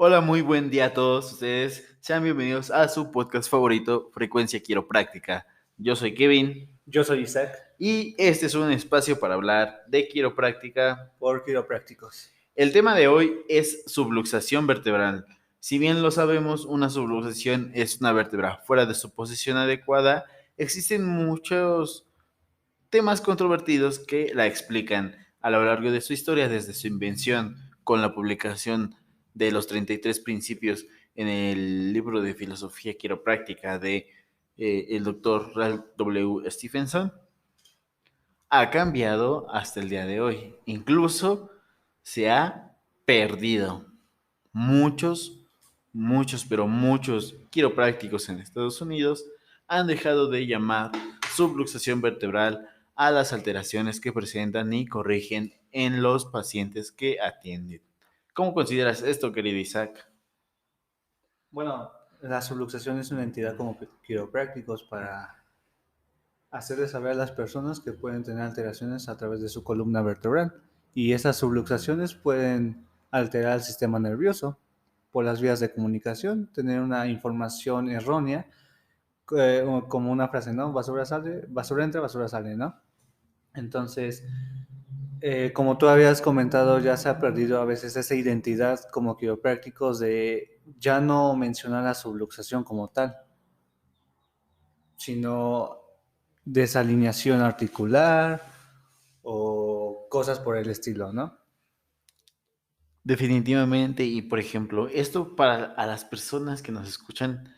Hola, muy buen día a todos ustedes. Sean bienvenidos a su podcast favorito, Frecuencia Quiropráctica. Yo soy Kevin Yo soy Isaac, y este es un espacio para hablar de quiropráctica. por quiroprácticos. El tema de hoy es subluxación vertebral. Si bien lo sabemos, una subluxación es una vértebra fuera de su posición adecuada. Existen muchos temas controvertidos que la explican a lo largo de su historia desde su invención con la publicación de los 33 principios en el libro de filosofía quiropráctica de el doctor Ralph W. Stephenson, ha cambiado hasta el día de hoy. Incluso se ha perdido. Pero muchos quiroprácticos en Estados Unidos han dejado de llamar subluxación vertebral a las alteraciones que presentan y corrigen en los pacientes que atienden. ¿Cómo consideras esto, querido Isaac? Bueno, la subluxación es una entidad como quiroprácticos para hacerles saber a las personas que pueden tener alteraciones a través de su columna vertebral. Y esas subluxaciones pueden alterar el sistema nervioso por las vías de comunicación, tener una información errónea, como una frase, ¿no? Basura sale, basura entra, basura sale, ¿no? Entonces, como tú habías comentado, ya se ha perdido a veces esa identidad como quiroprácticos de ya no mencionar la subluxación como tal, sino desalineación articular o cosas por el estilo, ¿no? Definitivamente, y por ejemplo, esto para a las personas que nos escuchan,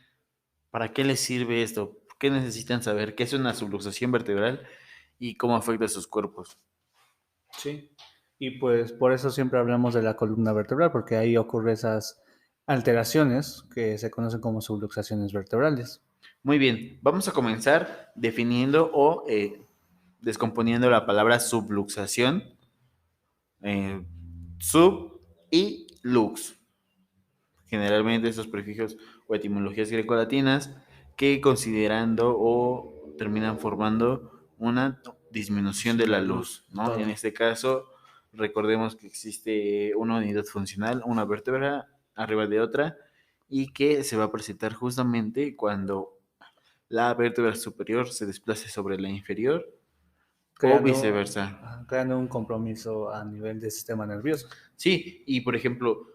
¿para qué les sirve esto? ¿Por qué necesitan saber qué es una subluxación vertebral y cómo afecta a sus cuerpos? Sí. Y pues por eso siempre hablamos de la columna vertebral, porque ahí ocurren esas alteraciones que se conocen como subluxaciones vertebrales. Muy bien, vamos a comenzar definiendo o descomponiendo la palabra subluxación, eh, sub y lux. Generalmente estos prefijos o etimologías grecolatinas que considerando o terminan formando una disminución de la luz, ¿no? En Todo. este caso, recordemos que existe una unidad funcional, una vértebra arriba de otra, y que se va a presentar justamente cuando la vértebra superior se desplace sobre la inferior o viceversa. Creando un compromiso a nivel del sistema nervioso. Sí, y por ejemplo,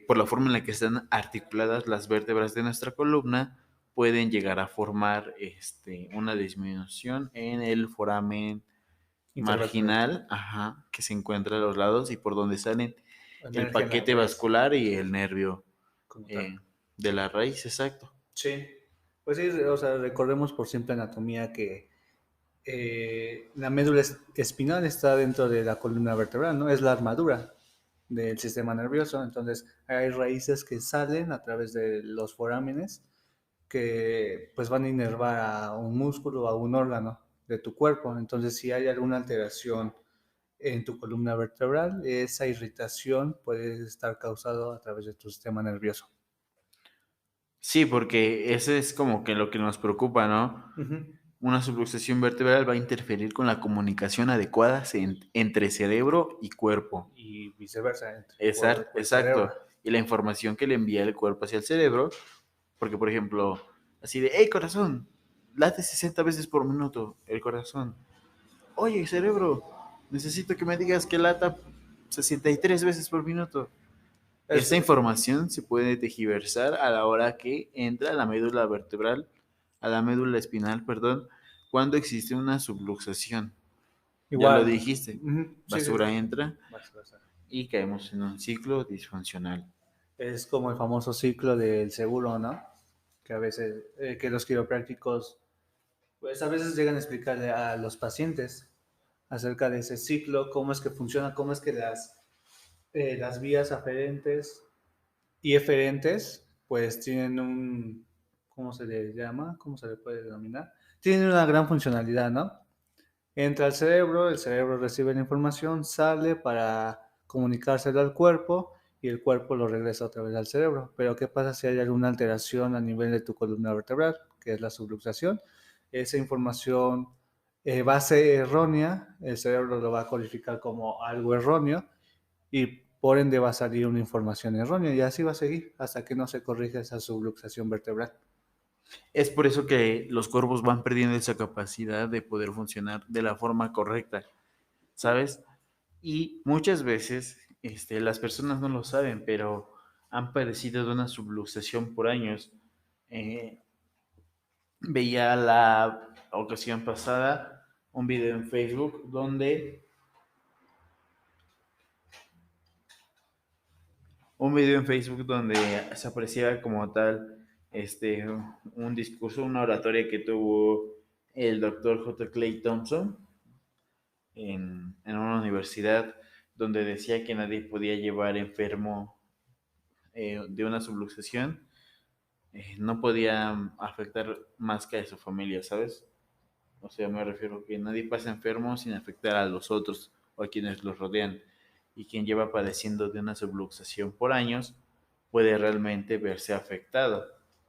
por la forma en la que están articuladas las vértebras de nuestra columna, pueden llegar a formar una disminución en el foramen Intervertebral. marginal, ajá, que se encuentra a los lados y por donde salen el Energía en la paquete raíz, vascular y el nervio como tal. eh, de la raíz, exacto. Sí. Pues sí, o sea, recordemos por simple anatomía que la médula espinal está dentro de la columna vertebral, ¿no? Es la armadura del sistema nervioso. Entonces, hay raíces que salen a través de los forámenes que pues van a inervar a un músculo o a un órgano de tu cuerpo. Entonces, si hay alguna alteración en tu columna vertebral, esa irritación puede estar causada a través de tu sistema nervioso. Sí, porque eso es como que lo que nos preocupa, ¿no? Ujú. Una subluxación vertebral va a interferir con la comunicación adecuada entre cerebro y cuerpo. Y viceversa, entre cuerpo y cerebro. Exacto. Y la información que le envía el cuerpo hacia el cerebro, porque por ejemplo, así de, hey corazón, late 60 veces por minuto el corazón. Oye, cerebro, necesito que me digas que lata 63 veces por minuto. Es, Esa información se puede tergiversar a la hora que entra a la médula vertebral, a la médula espinal, perdón, cuando existe una subluxación. Ya lo igual. dijiste, Ujú. Sí, sí, basura sí. entra Viceversa. y caemos en un ciclo disfuncional. Es como el famoso ciclo del seguro, ¿no? Que a veces, que los quiroprácticos, pues a veces llegan a explicarle a los pacientes acerca de ese ciclo, cómo es que funciona, cómo es que las vías aferentes y eferentes, pues tienen un, ¿cómo se le llama? ¿Cómo se le puede denominar? Tienen una gran funcionalidad, ¿no? Entra al cerebro, el cerebro recibe la información, sale para comunicárselo al cuerpo y el cuerpo lo regresa otra vez al cerebro. Pero ¿qué pasa si hay alguna alteración a nivel de tu columna vertebral, que es la subluxación? Esa información va a ser errónea, el cerebro lo va a codificar como algo erróneo y por ende va a salir una información errónea y así va a seguir hasta que no se corrija esa subluxación vertebral. Es por eso que los cuerpos van perdiendo esa capacidad de poder funcionar de la forma correcta, ¿sabes? Y muchas veces las personas no lo saben, pero han padecido de una subluxación por años. Eh, Veía la ocasión pasada un video en Facebook donde se apreciaba como tal un discurso, una oratoria que tuvo el doctor J. Clay Thompson en una universidad donde decía que nadie podía llevar enfermo de una subluxación, no podía afectar más que a su familia, ¿sabes? O sea, me refiero a que nadie pasa enfermo sin afectar a los otros o a quienes los rodean. Y quien lleva padeciendo de una subluxación por años puede realmente verse afectado,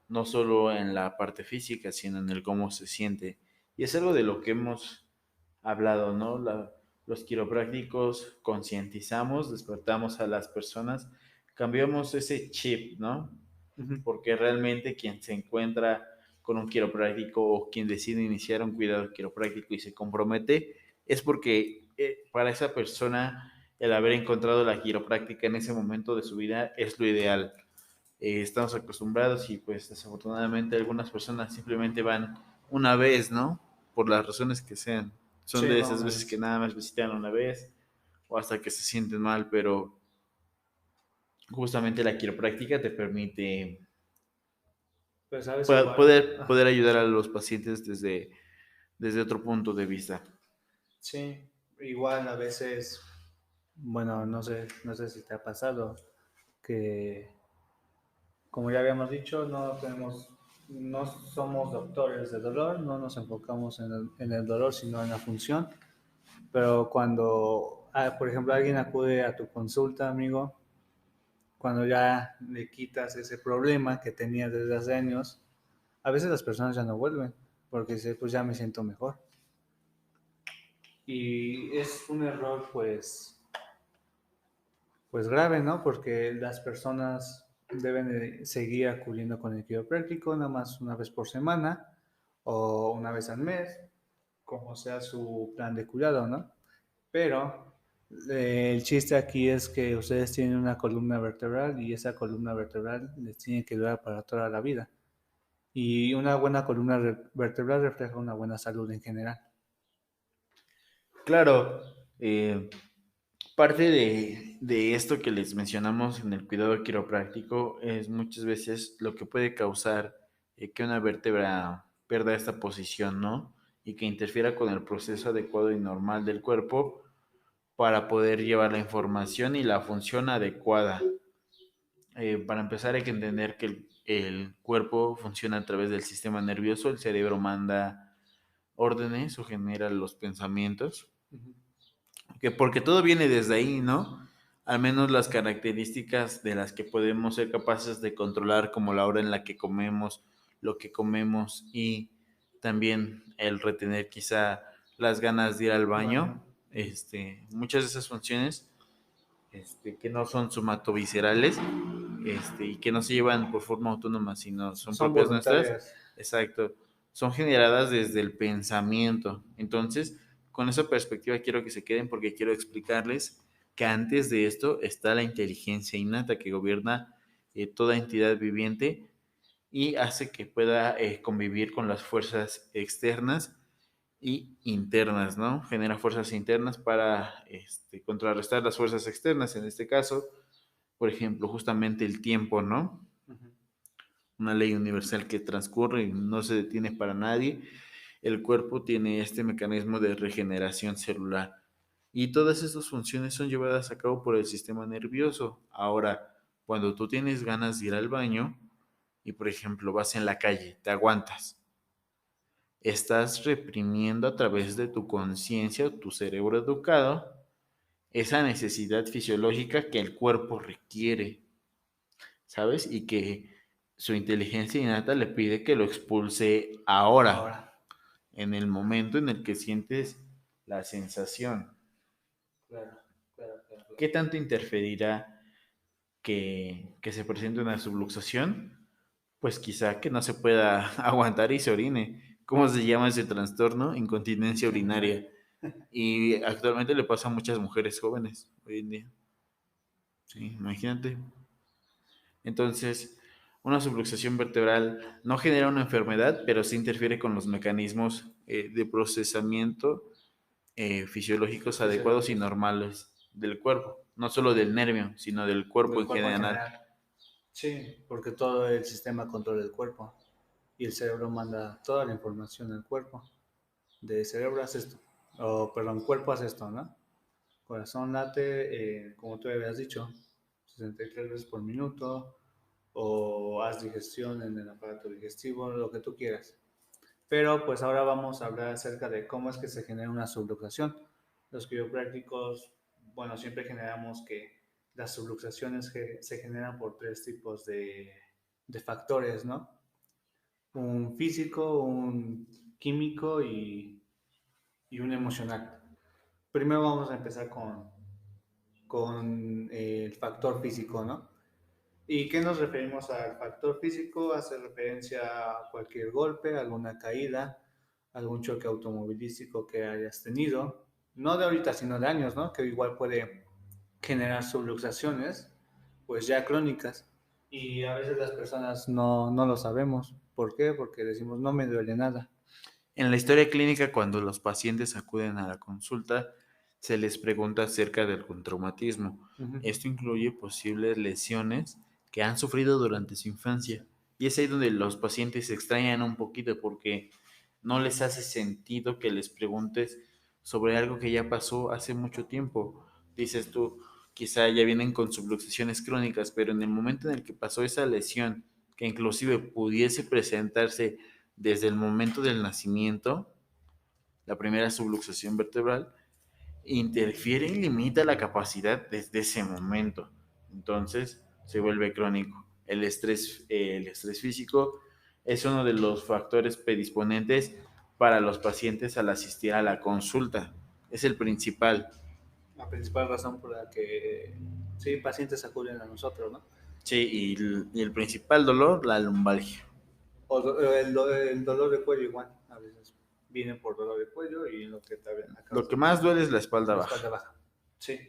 no solo en la parte física, sino en el cómo se siente. Y es algo de lo que hemos hablado, ¿no? Los quiroprácticos concientizamos, despertamos a las personas, cambiamos ese chip, ¿no? Ujú. Porque realmente quien se encuentra con un quiropráctico o quien decide iniciar un cuidado quiropráctico y se compromete, es porque para esa persona el haber encontrado la quiropráctica en ese momento de su vida es lo ideal. Estamos acostumbrados y pues desafortunadamente algunas personas simplemente van una vez, ¿no? Por las razones que sean. Son Sí, de va esas una veces que vez. nada más visitan una vez o hasta que se sienten mal, pero justamente la quiropráctica te permite Pero sabes igual. poder ayudar a los pacientes desde otro punto de vista. Sí, igual a veces, bueno, no sé si te ha pasado que, como ya habíamos dicho, no somos doctores de dolor, no nos enfocamos en el dolor, sino en la función. Pero cuando, por ejemplo, alguien acude a tu consulta, amigo, cuando ya le quitas ese problema que tenía desde hace años, a veces las personas ya no vuelven, porque dicen, pues ya me siento mejor. Y es un error, pues grave, ¿no? Porque las personas deben de seguir acudiendo con el quiropráctico nada más una vez por semana o una vez al mes, como sea su plan de cuidado, ¿no? Pero el chiste aquí es que ustedes tienen una columna vertebral y esa columna vertebral les tiene que durar para toda la vida. Y una buena columna vertebral refleja una buena salud en general. Claro, parte de esto que les mencionamos en el cuidado quiropráctico es muchas veces lo que puede causar que una vértebra pierda esta posición, ¿no? Y que interfiera con el proceso adecuado y normal del cuerpo para poder llevar la información y la función adecuada. Para empezar hay que entender que el cuerpo funciona a través del sistema nervioso, el cerebro manda órdenes o genera los pensamientos, Ujú. que porque todo viene desde ahí, ¿no? Al menos las características de las que podemos ser capaces de controlar, como la hora en la que comemos, lo que comemos y también el retener quizá las ganas de ir al baño, Bueno, muchas de esas funciones que no son somatoviscerales y que no se llevan por forma autónoma, sino son son propias nuestras, voluntarias. exacto, son generadas desde el pensamiento. Entonces, con esa perspectiva quiero que se queden porque quiero explicarles que antes de esto está la inteligencia innata que gobierna toda entidad viviente y hace que pueda convivir con las fuerzas externas y internas, ¿no? Genera fuerzas internas para contrarrestar las fuerzas externas, en este caso, por ejemplo, justamente el tiempo, ¿no? Ujú. Una ley universal que transcurre y no se detiene para nadie. El cuerpo tiene este mecanismo de regeneración celular y todas estas funciones son llevadas a cabo por el sistema nervioso. Ahora, cuando tú tienes ganas de ir al baño y, por ejemplo, vas en la calle, te aguantas, estás reprimiendo a través de tu conciencia o tu cerebro educado esa necesidad fisiológica que el cuerpo requiere, ¿sabes? Y que su inteligencia innata le pide que lo expulse ahora, Ahora, en el momento en el que sientes la sensación. claro, claro, claro. ¿qué tanto interferirá que se presente una subluxación? Pues quizá que no se pueda aguantar y se orine. ¿Cómo se llama ese trastorno? Incontinencia urinaria. Y actualmente le pasa a muchas mujeres jóvenes hoy en día. Sí, imagínate. Entonces, una subluxación vertebral no genera una enfermedad, pero sí interfiere con los mecanismos de procesamiento fisiológicos adecuados y Fisiológicos. normales del cuerpo. No solo del nervio, sino del cuerpo Del en cuerpo en general. general. Sí, porque todo el sistema controla el cuerpo y el cerebro manda toda la información al cuerpo. De cerebro haz esto, o perdón, cuerpo haz esto, ¿no? Corazón late, como tú habías dicho, 63 veces por minuto, o haz digestión en el aparato digestivo, lo que tú quieras. Pero pues ahora vamos a hablar acerca de cómo es que se genera una subluxación. Los quiroprácticos, bueno, siempre generamos que las subluxaciones se generan por tres tipos de factores, ¿no? Un físico, un químico y un emocional. Primero vamos a empezar con el factor físico, ¿no? ¿Y qué nos referimos al factor físico? Hace referencia a cualquier golpe, alguna caída, algún choque automovilístico que hayas tenido, no de ahorita, sino de años, ¿no? Que igual puede generar subluxaciones, pues ya crónicas. Y a veces las personas no lo sabemos. ¿Por qué? Porque decimos, no me duele nada. En la historia clínica, cuando los pacientes acuden a la consulta, se les pregunta acerca del traumatismo. Ujú. Esto incluye posibles lesiones que han sufrido durante su infancia. Y es ahí donde los pacientes se extrañan un poquito porque no les hace sentido que les preguntes sobre algo que ya pasó hace mucho tiempo. Dices tú, quizá ya vienen con subluxaciones crónicas, pero en el momento en el que pasó esa lesión, que inclusive pudiese presentarse desde el momento del nacimiento, la primera subluxación vertebral, interfiere y limita la capacidad desde ese momento. Entonces se vuelve crónico. El estrés físico es uno de los factores predisponentes para los pacientes al asistir a la consulta. Es el principal. La principal razón por la que sí, pacientes acuden a nosotros, ¿no? Sí, y el principal dolor, la lumbalgia. O el dolor de cuello igual, a veces viene por dolor de cuello y lo que te Lo acabas que de más mencionar, duele es la espalda la baja. espalda baja. Sí,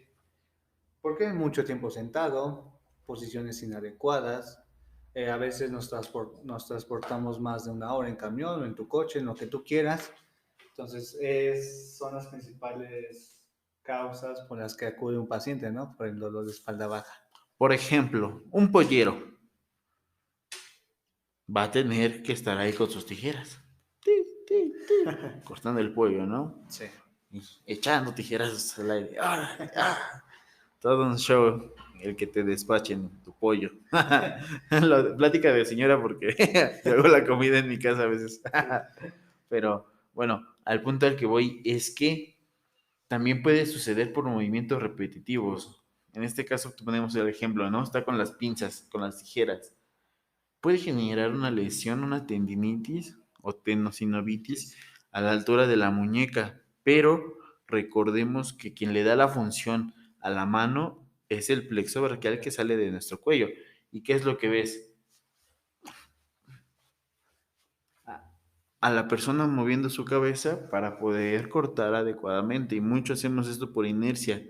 porque mucho tiempo sentado, posiciones inadecuadas, a veces nos transportamos más de una hora en camión o en tu coche, en lo que tú quieras. Entonces, son las principales causas por las que acude un paciente, ¿no? Por el dolor de espalda baja. Por ejemplo, un pollero va a tener que estar ahí con sus tijeras, cortando el pollo, ¿no? Sí. Y echando tijeras al aire. ¡Ah! ¡Ah! Todo un show el que te despachen tu pollo. Plática de señora porque yo hago la comida en mi casa a veces. Pero bueno, al punto al que voy es que también puede suceder por movimientos repetitivos. En este caso ponemos el ejemplo, ¿no? Está con las pinzas, con las tijeras. Puede generar una lesión, una tendinitis o tenosinovitis a la altura de la muñeca, pero recordemos que quien le da la función a la mano es el plexo braquial que sale de nuestro cuello. ¿Y qué es lo que ves? A la persona moviendo su cabeza para poder cortar adecuadamente. Y muchos hacemos esto por inercia,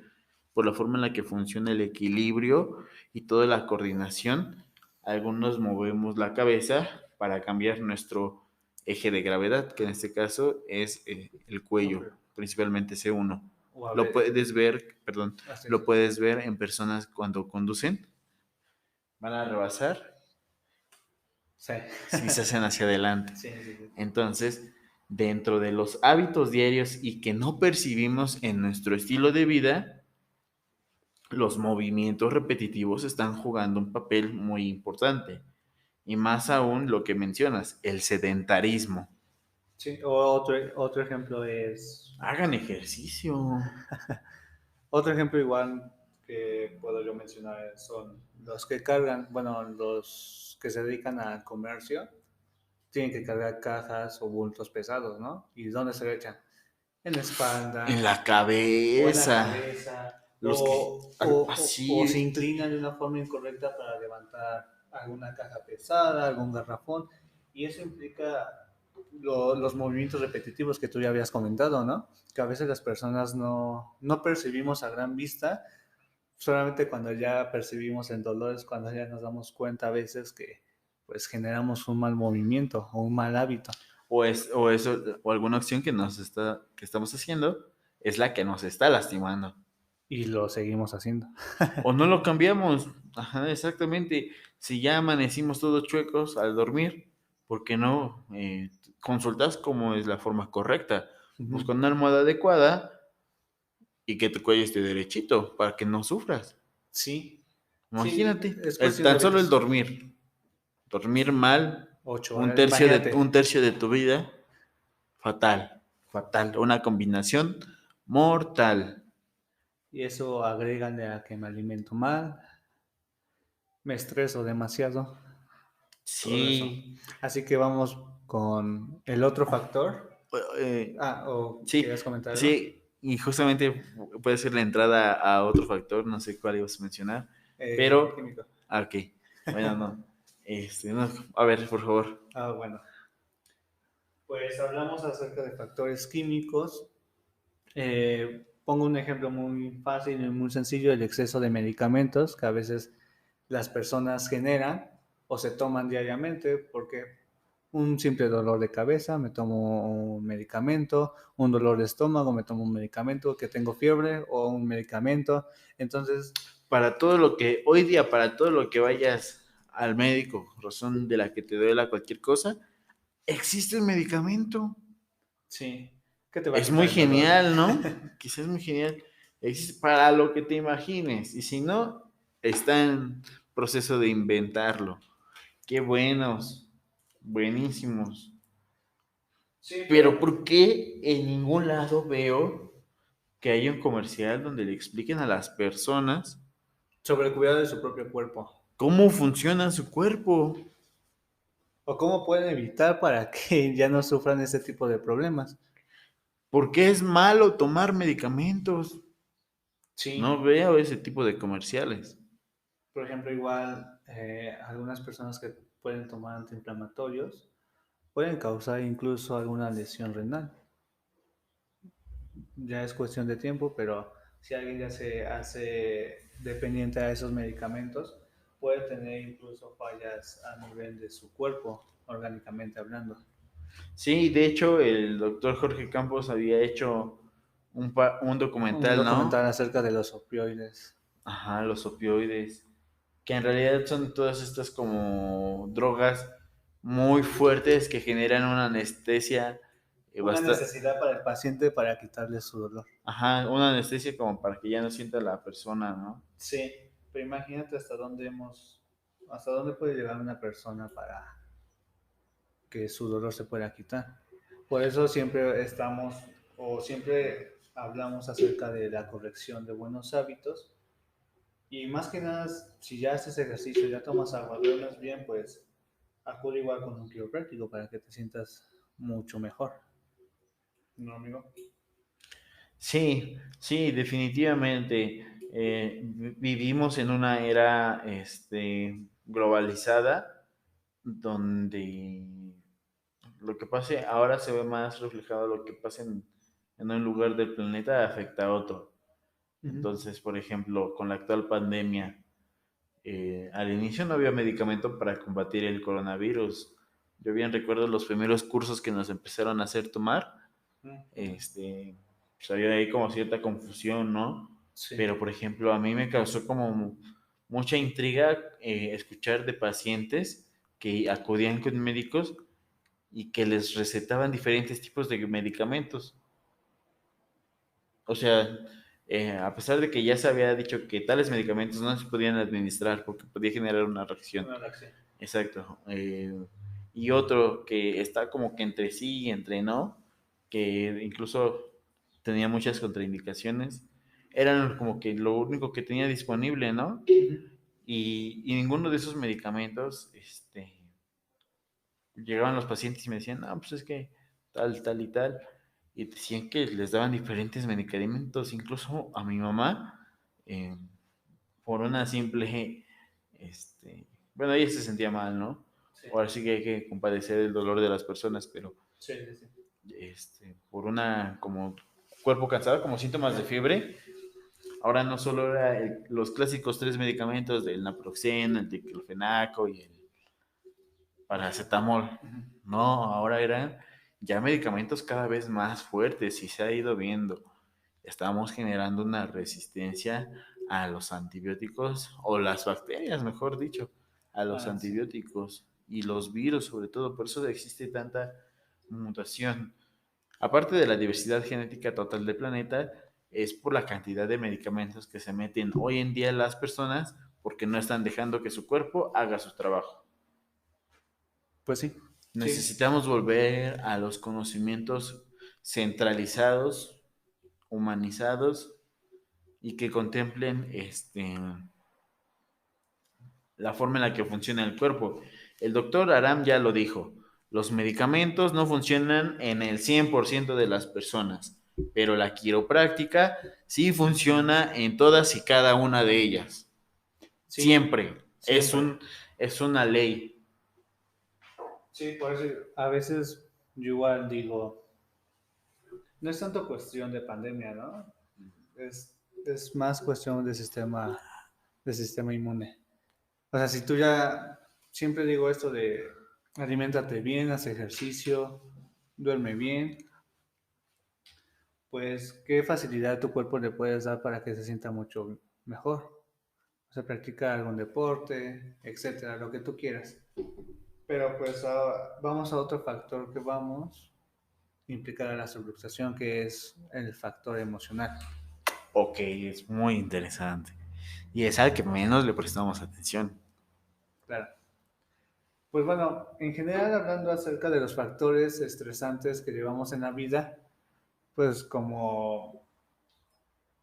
por la forma en la que funciona el equilibrio y toda la coordinación. Algunos movemos la cabeza para cambiar nuestro eje de gravedad, que en este caso es el cuello, principalmente C1. O a Lo ver, puedes ver, perdón, así es. lo puedes ver en personas cuando conducen, van a rebasar Sí. si se hacen hacia adelante. Sí, sí, sí. Entonces, dentro de los hábitos diarios y que no percibimos en nuestro estilo de vida, los movimientos repetitivos están jugando un papel muy importante. Y más aún lo que mencionas, el sedentarismo. Sí, otro ejemplo es, Hagan ejercicio. otro ejemplo igual que puedo yo mencionar son los que cargan, bueno, los que se dedican al comercio, tienen que cargar cajas o bultos pesados, ¿no? ¿Y dónde se le echan? En la En espalda la o en la cabeza. cabeza. Los que O se así, inclinan de una forma incorrecta para levantar alguna caja pesada, algún garrafón, y eso implica los movimientos repetitivos que tú ya habías comentado, ¿no? Que a veces las personas no percibimos a gran vista, solamente cuando ya percibimos el dolor es cuando ya nos damos cuenta a veces que pues generamos un mal movimiento o un mal hábito o eso, o alguna acción que estamos haciendo es la que nos está lastimando. y lo seguimos haciendo. O no lo cambiamos. Ajá, exactamente. Si ya amanecimos todos chuecos al dormir, ¿por qué no consultas cómo es la forma correcta? Ujú. Busca una almohada adecuada y que tu cuello esté derechito para que no sufras. Sí, sí, Imagínate, es cuestión de tan solo el hábitos. dormir. Dormir mal, 8 horas, un imagínate. tercio de tu vida, fatal, fatal. Una combinación mortal. Y eso agrégale a que me alimento mal, me estreso demasiado, todo eso. Sí, Así que vamos con el otro factor. eh, ¿O sí, querías comentar algo? sí, y justamente puede ser la entrada a otro factor, no sé cuál ibas a mencionar, pero, Químico. ok, bueno, no, no, a ver, por favor. Bueno. Pues hablamos acerca de factores químicos. Pongo un ejemplo muy fácil y muy sencillo, el exceso de medicamentos que a veces las personas generan o se toman diariamente porque un simple dolor de cabeza, me tomo un medicamento, un dolor de estómago, me tomo un medicamento, que tengo fiebre o un medicamento. Entonces, Para todo lo que, hoy día, para todo lo que vayas al médico, razón de la que te duela cualquier cosa, existe un medicamento. sí, ¿qué te va a Es quitar muy el dolor? genial, ¿no? Quizás es muy genial. Existe para lo que te imagines. Y si no, está en proceso de inventarlo. Qué buenos, buenísimos. Sí, Pero ¿por qué en ningún lado veo que haya un comercial donde le expliquen a las personas sobre el cuidado de su propio cuerpo. cómo funciona su cuerpo? O cómo pueden evitar para que ya no sufran ese tipo de problemas. ¿Por qué es malo tomar medicamentos? No Sí, veo ese tipo de comerciales. por ejemplo, igual algunas personas que pueden tomar antiinflamatorios pueden causar incluso alguna lesión renal. Ya es cuestión de tiempo, pero si alguien ya se hace dependiente a esos medicamentos, puede tener incluso fallas a nivel de su cuerpo, orgánicamente hablando. Sí, de hecho, el doctor Jorge Campos había hecho un Un documental, documental ¿no? acerca de los opioides. Ajá, los opioides, que en realidad son todas estas como drogas muy fuertes que generan una anestesia Una necesidad para el paciente para quitarle su dolor. ajá, una anestesia como para que ya no sienta la persona, ¿no? Sí, pero imagínate hasta dónde puede llegar una persona para que su dolor se pueda quitar. Por eso siempre estamos o siempre hablamos acerca de la corrección de buenos hábitos y más que nada, si ya haces ejercicio, ya tomas agua, duermes bien, pues acude igual con un quiropráctico para que te sientas mucho mejor. ¿No, amigo? Sí, sí, definitivamente. Vivimos en una era, globalizada donde lo que pase ahora se ve más reflejado lo que pasa en un lugar del planeta afecta a otro. Ujú. Entonces, por ejemplo, con la actual pandemia, al inicio no había medicamento para combatir el coronavirus. Yo bien recuerdo los primeros cursos que nos empezaron a hacer tomar, pues había ahí como cierta confusión, ¿no? Sí. Pero, por ejemplo, a mí me causó como mucha intriga escuchar de pacientes que acudían con médicos y que les recetaban diferentes tipos de medicamentos. O sea, a pesar de que ya se había dicho que tales medicamentos no se podían administrar porque podía generar una reacción. Una reacción. Exacto. Y otro que está como que entre sí y entre no, que incluso tenía muchas contraindicaciones, eran como que lo único que tenía disponible, ¿no? Ujú. Y ninguno de esos medicamentos, llegaban los pacientes y me decían, no, pues es que tal, tal y tal. Y decían que les daban diferentes medicamentos. Incluso a mi mamá eh, por una simple, bueno, ella se sentía mal, ¿no? Sí, Ahora sí que hay que compadecer el dolor de las personas, pero sí, sí, sí. por una como cuerpo cansado, como síntomas de fiebre, ahora no solo era los clásicos tres medicamentos del naproxeno, el diclofenaco y el paracetamol. Ujú. No, ahora eran ya medicamentos cada vez más fuertes y se ha ido viendo. Estamos generando una resistencia a los antibióticos o las bacterias, mejor dicho, a los Ah, sí. antibióticos y los virus sobre todo. Por eso existe tanta mutación. Aparte de la diversidad genética total del planeta, es por la cantidad de medicamentos que se meten hoy en día en las personas porque no están dejando que su cuerpo haga su trabajo. Pues sí, sí. Necesitamos volver a los conocimientos centralizados, humanizados y que contemplen la forma en la que funciona el cuerpo. El doctor Aram ya lo dijo, los medicamentos no funcionan en el 100% de las personas, pero la quiropráctica sí funciona en todas y cada una de ellas. Sí, Siempre. siempre. Es una ley. Sí, por eso a veces yo igual digo, no es tanto cuestión de pandemia, ¿no? Es más cuestión de sistema inmune. O sea, si tú ya, siempre digo esto de aliméntate bien, haz ejercicio, duerme bien, pues qué facilidad tu cuerpo le puedes dar para que se sienta mucho mejor. O sea, practica algún deporte, etcétera, lo que tú quieras. Pero pues vamos a otro factor que vamos a implicar a la subluxación, que es el factor emocional. Ok, es muy interesante. Y es al que menos le prestamos atención. Claro. Pues bueno, en general hablando acerca de los factores estresantes que llevamos en la vida, pues como,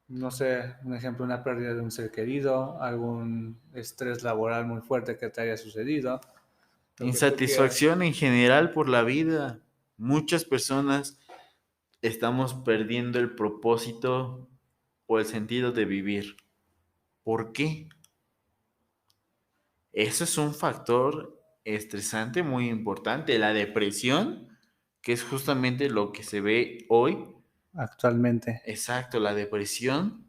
no sé, un ejemplo, una pérdida de un ser querido, algún estrés laboral muy fuerte que te haya sucedido, lo que tú quieras. Insatisfacción en general por la vida. Muchas personas estamos perdiendo el propósito o el sentido de vivir. ¿Por qué? Eso es un factor estresante muy importante. La depresión, que es justamente lo que se ve hoy. Actualmente. Exacto, la depresión.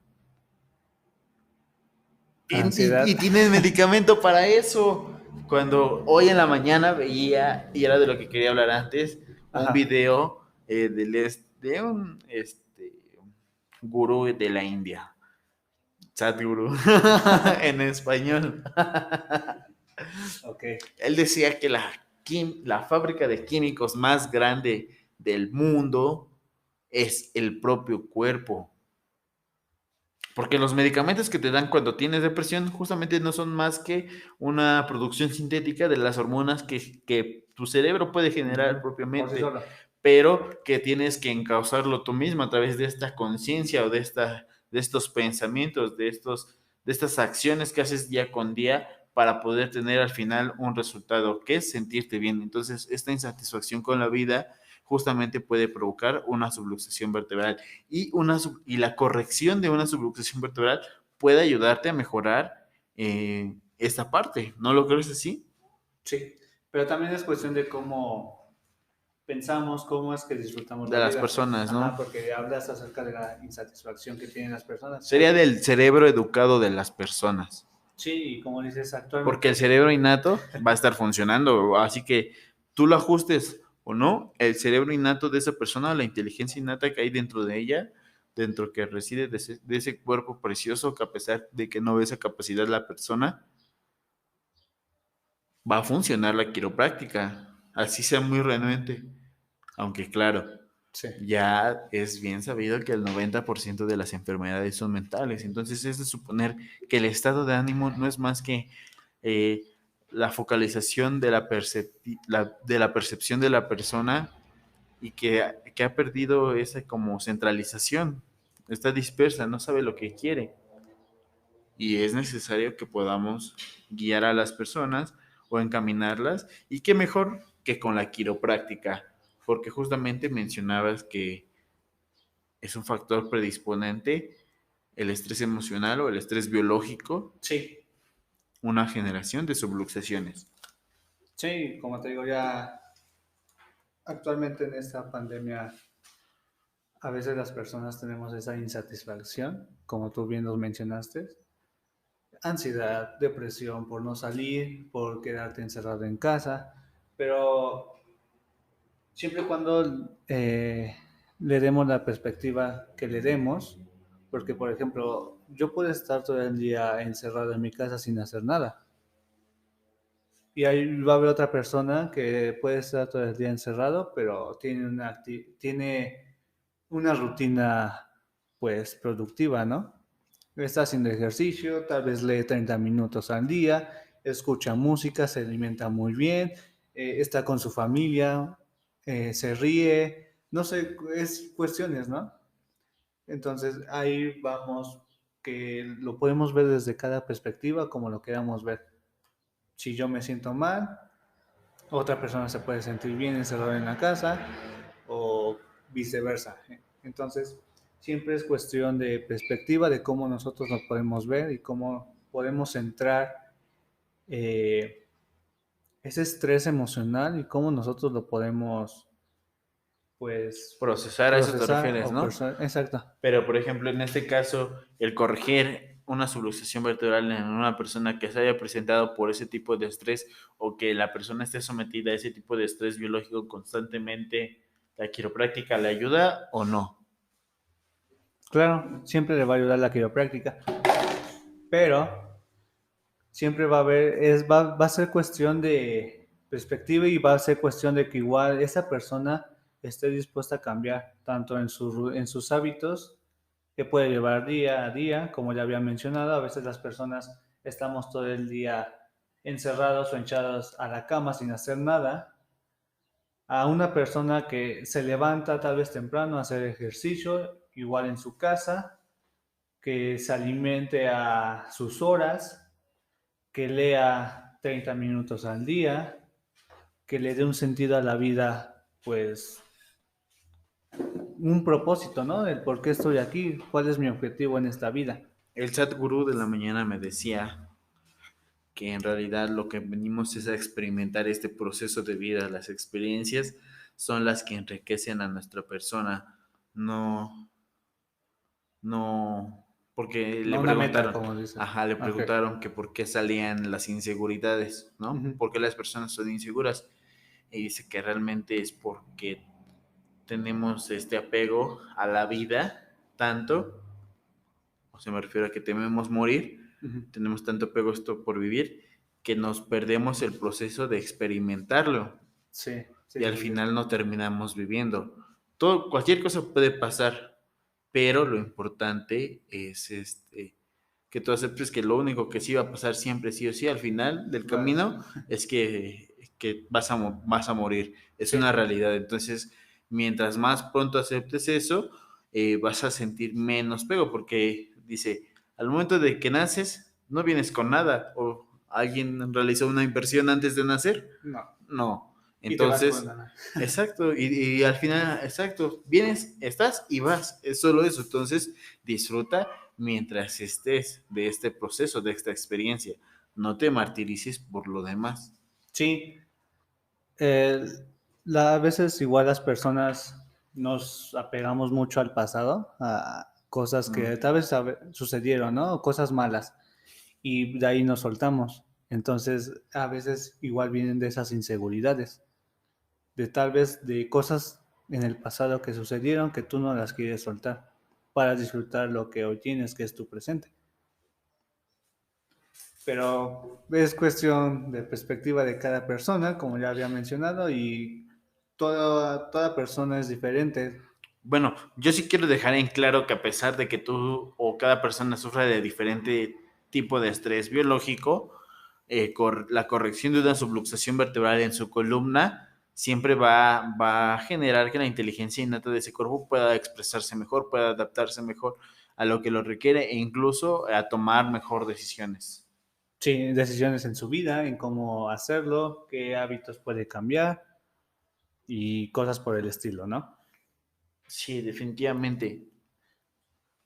Ansiedad. Y tienen medicamento para eso. Cuando hoy en la mañana veía, y era de lo que quería hablar antes, un Ajá. video de un gurú de la India, Sadhguru, en español. Ok. Él decía que la fábrica de químicos más grande del mundo es el propio cuerpo. Porque los medicamentos que te dan cuando tienes depresión justamente no son más que una producción sintética de las hormonas que tu cerebro puede generar Por sí propiamente, solo. pero que tienes que encauzarlo tú mismo a través de esta conciencia o de estos pensamientos, de estas acciones que haces día con día para poder tener al final un resultado que es sentirte bien. Entonces, esta insatisfacción con la vida justamente puede provocar una subluxación vertebral y la corrección de una subluxación vertebral puede ayudarte a mejorar esta parte. ¿No lo crees así? Sí. Pero también es cuestión de cómo pensamos, cómo es que disfrutamos De la las vida. personas, Ajá, ¿no? porque hablas acerca de la insatisfacción que tienen las personas. Sería del cerebro educado de las personas. Sí, y como dices, Porque el actualmente, cerebro innato va a estar funcionando, así que tú lo ajustes o no, el cerebro innato de esa persona, la inteligencia innata que hay dentro de ella, dentro que reside de ese cuerpo precioso, que a pesar de que no ve esa capacidad la persona, va a funcionar la quiropráctica, así sea muy renuente. Aunque claro, sí, ya es bien sabido que el 90% de las enfermedades son mentales, entonces es de suponer que el estado de ánimo no es más que eh, la focalización de de la percepción de la persona y que ha perdido esa como centralización, está dispersa, no sabe lo que quiere y es necesario que podamos guiar a las personas o encaminarlas y qué mejor que con la quiropráctica, porque justamente mencionabas que es un factor predisponente el estrés emocional o el estrés biológico, Sí, una generación de subluxaciones. sí, como te digo, ya actualmente en esta pandemia a veces las personas tenemos esa insatisfacción, como tú bien nos mencionaste, ansiedad, depresión por no salir, por quedarte encerrado en casa, pero siempre y cuando le demos la perspectiva que le demos, porque por ejemplo, yo puedo estar todo el día encerrado en mi casa sin hacer nada, y ahí va a haber otra persona que puede estar todo el día encerrado, pero tiene una rutina pues productiva, ¿no? Está haciendo ejercicio, tal vez lee 30 minutos al día, escucha música, se alimenta muy bien, está con su familia, se ríe, no sé, es cuestiones, ¿no? Entonces ahí vamos, que lo podemos ver desde cada perspectiva como lo queramos ver. Si yo me siento mal, otra persona se puede sentir bien encerrada en la casa o viceversa. Entonces, siempre es cuestión de perspectiva de cómo nosotros lo podemos ver y cómo podemos centrar eh, ese estrés emocional y cómo nosotros lo podemos, pues, Procesar, a eso te procesar refieres, o ¿no? exacto. Pero, por ejemplo, en este caso, el corregir una subluxación vertebral en una persona que se haya presentado por ese tipo de estrés o que la persona esté sometida a ese tipo de estrés biológico constantemente, ¿la quiropráctica le ayuda o no? Claro, siempre le va a ayudar la quiropráctica, pero siempre va a haber, va a ser cuestión de perspectiva y va a ser cuestión de que igual esa persona esté dispuesta a cambiar, tanto en sus hábitos que puede llevar día a día, como ya había mencionado, a veces las personas estamos todo el día encerrados o echados a la cama sin hacer nada, a una persona que se levanta tal vez temprano a hacer ejercicio, igual en su casa, que se alimente a sus horas, que lea 30 minutos al día, que le dé un sentido a la vida, pues un propósito, ¿no? El por qué estoy aquí, cuál es mi objetivo en esta vida. El Sadhguru de la mañana me decía que en realidad lo que venimos es a experimentar este proceso de vida. Las experiencias son las que enriquecen a nuestra persona, no, no, porque le No una meta, preguntaron, como dices. ajá, le Ok. preguntaron que por qué salían las inseguridades, ¿no? Ujú. ¿Por qué las personas son inseguras? Y dice que realmente es porque tenemos este apego a la vida tanto, o sea, me refiero a que tememos morir, Ujú. tenemos tanto apego a esto por vivir, que nos perdemos el proceso de experimentarlo Sí, y sí, al sí, sí. final no terminamos viviendo. Todo, cualquier cosa puede pasar, pero lo importante es que tú aceptes que lo único que sí va a pasar siempre, sí o sí, al final del Va- camino, es que vas a morir. Es Sí, una realidad. Entonces, mientras más pronto aceptes eso, vas a sentir menos pego, porque dice, al momento de que naces, no vienes con nada, o alguien realizó una inversión antes de nacer, no. no. Y te vas con Entonces, nada. exacto, y al final, exacto, vienes, estás y vas, es solo eso. Entonces, disfruta mientras estés de este proceso, de esta experiencia. No te martirices por lo demás. Sí, eh, a veces igual las personas nos apegamos mucho al pasado, a cosas que Mm. tal vez sucedieron, ¿no? Cosas malas. Y de ahí nos soltamos. Entonces, a veces igual vienen de esas inseguridades, de tal vez de cosas en el pasado que sucedieron que tú no las quieres soltar para disfrutar lo que hoy tienes, que es tu presente. Pero es cuestión de perspectiva de cada persona, como ya había mencionado, y toda persona es diferente. Bueno, yo sí quiero dejar en claro que a pesar de que tú o cada persona sufra de diferente tipo de estrés biológico, la corrección de una subluxación vertebral en su columna siempre va a generar que la inteligencia innata de ese cuerpo pueda expresarse mejor, pueda adaptarse mejor a lo que lo requiere e incluso a tomar mejor decisiones. Sí, decisiones en su vida, en cómo hacerlo, qué hábitos puede cambiar y cosas por el estilo, ¿no? Sí, definitivamente.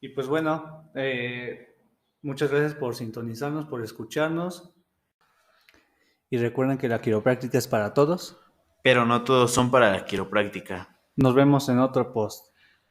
Y pues bueno, muchas gracias por sintonizarnos, por escucharnos. Y recuerden que la quiropráctica es para todos. Pero no todos son para la quiropráctica. Nos vemos en otro post.